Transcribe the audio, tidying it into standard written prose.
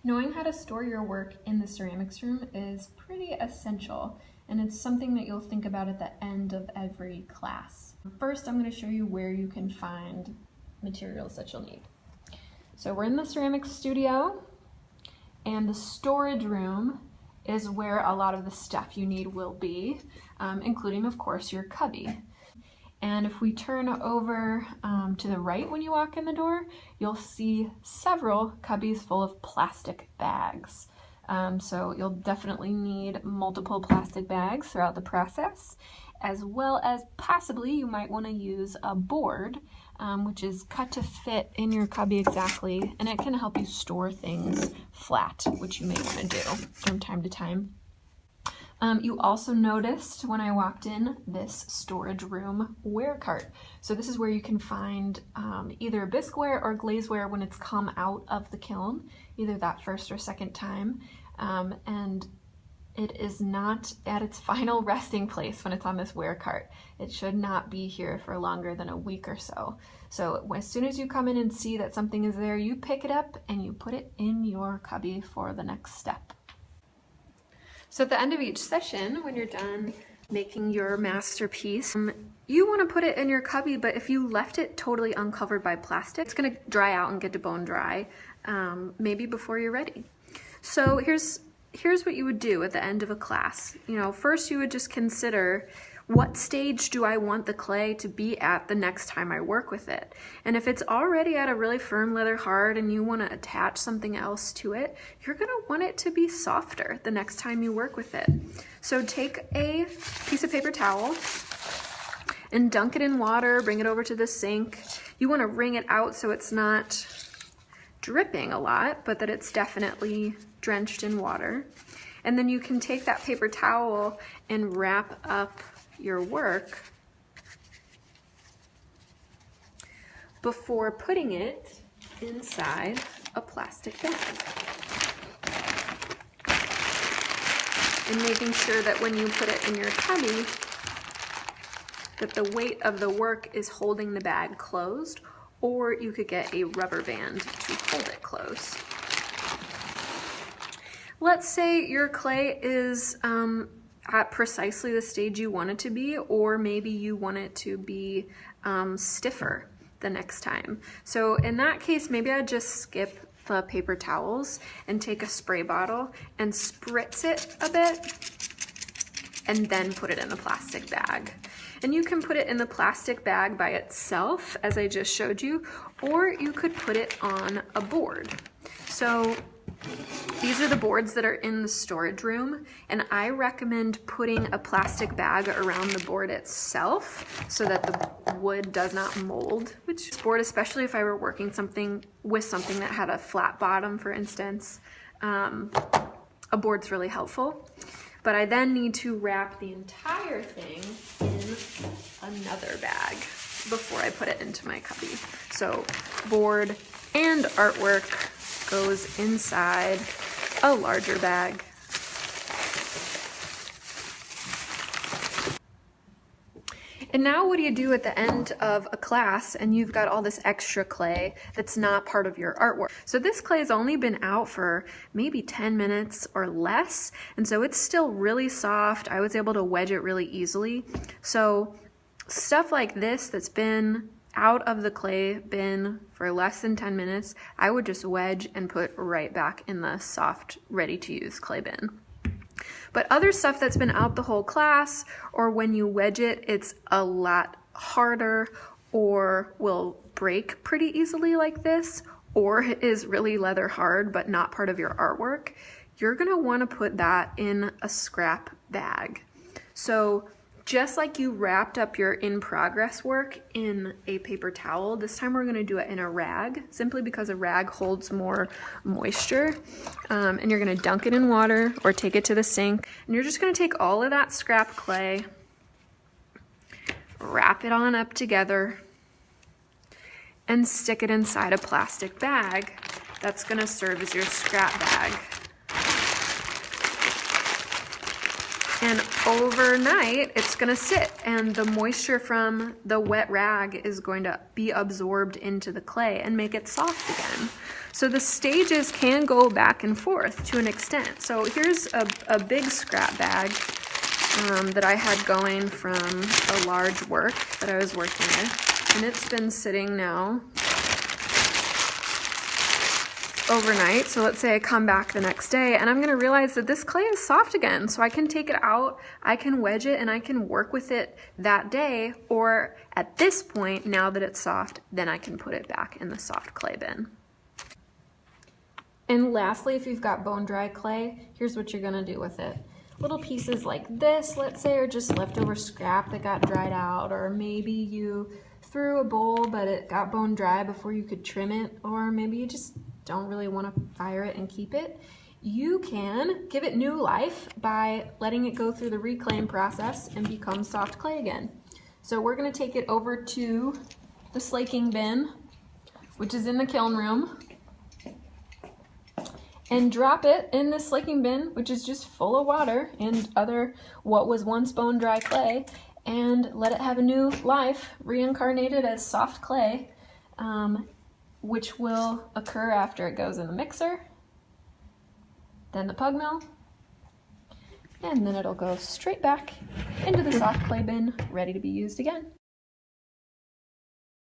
Knowing how to store your work in the ceramics room is pretty essential, and it's something that you'll think about at the end of every class. First, I'm going to show you where you can find materials that you'll need. So we're in the ceramics studio, and the storage room is where a lot of the stuff you need will be, including, of course, your cubby. And if we turn over to the right when you walk in the door, you'll see several cubbies full of plastic bags. So you'll definitely need multiple plastic bags throughout the process, as well as possibly you might want to use a board, which is cut to fit in your cubby exactly, and it can help you store things flat, which you may want to do from time to time. You also noticed when I walked in this storage room ware cart. So this is where you can find either bisqueware or glazeware when it's come out of the kiln, either that first or second time. And it is not at its final resting place when it's on this ware cart. It should not be here for longer than a week or so. So as soon as you come in and see that something is there, you pick it up and you put it in your cubby for the next step. So at the end of each session, when you're done making your masterpiece, you want to put it in your cubby, but if you left it totally uncovered by plastic, it's going to dry out and get to bone dry, maybe before you're ready. So here's what you would do at the end of a class. First you would just consider, what stage do I want the clay to be at the next time I work with it? And if it's already at a really firm leather hard and you want to attach something else to it, you're going to want it to be softer the next time you work with it. So take a piece of paper towel and dunk it in water, bring it over to the sink. You want to wring it out so it's not dripping a lot, but that it's definitely drenched in water. And then you can take that paper towel and wrap up your work before putting it inside a plastic bag. And making sure that when you put it in your cubby, that the weight of the work is holding the bag closed, or you could get a rubber band to hold it closed. Let's say your clay is at precisely the stage you want it to be, or maybe you want it to be stiffer the next time. So in that case, maybe I'd just skip the paper towels and take a spray bottle and spritz it a bit and then put it in the plastic bag. And you can put it in the plastic bag by itself, as I just showed you, or you could put it on a board. So these are the boards that are in the storage room, and I recommend putting a plastic bag around the board itself so that the wood does not mold. Which board, especially if I were working with something that had a flat bottom, for instance, a board's really helpful. But I then need to wrap the entire thing in another bag before I put it into my cubby. So board and artwork goes inside a larger bag. And now what do you do at the end of a class and you've got all this extra clay that's not part of your artwork? So this clay has only been out for maybe 10 minutes or less, and so it's still really soft. I was able to wedge it really easily. So stuff like this that's been out of the clay bin for less than 10 minutes, I would just wedge and put right back in the soft, ready-to-use clay bin. But other stuff that's been out the whole class, or when you wedge it, it's a lot harder or will break pretty easily like this, or is really leather hard but not part of your artwork, you're gonna wanna put that in a scrap bag. So just like you wrapped up your in-progress work in a paper towel, this time we're gonna do it in a rag, simply because a rag holds more moisture. And you're gonna dunk it in water or take it to the sink, and you're just gonna take all of that scrap clay, wrap it on up together, and stick it inside a plastic bag that's gonna serve as your scrap bag. And overnight, it's gonna sit, and the moisture from the wet rag is going to be absorbed into the clay and make it soft again. So the stages can go back and forth to an extent. So here's a big scrap bag that I had going from a large work that I was working with. And it's been sitting now overnight. So let's say I come back the next day and I'm gonna realize that this clay is soft again. So I can take it out, I can wedge it, and I can work with it that day. Or at this point, now that it's soft, then I can put it back in the soft clay bin. And lastly, if you've got bone dry clay, here's what you're gonna do with it. Little pieces like this, let's say, are just leftover scrap that got dried out, or maybe you threw a bowl but it got bone dry before you could trim it, or maybe you just don't really want to fire it and keep it. You can give it new life by letting it go through the reclaim process and become soft clay again. So we're going to take it over to the slaking bin, which is in the kiln room, and drop it in the slaking bin, which is just full of water and other what was once bone dry clay, and let it have a new life, reincarnated as soft clay, which will occur after it goes in the mixer, then the pug mill, and then it'll go straight back into the soft clay bin, ready to be used again.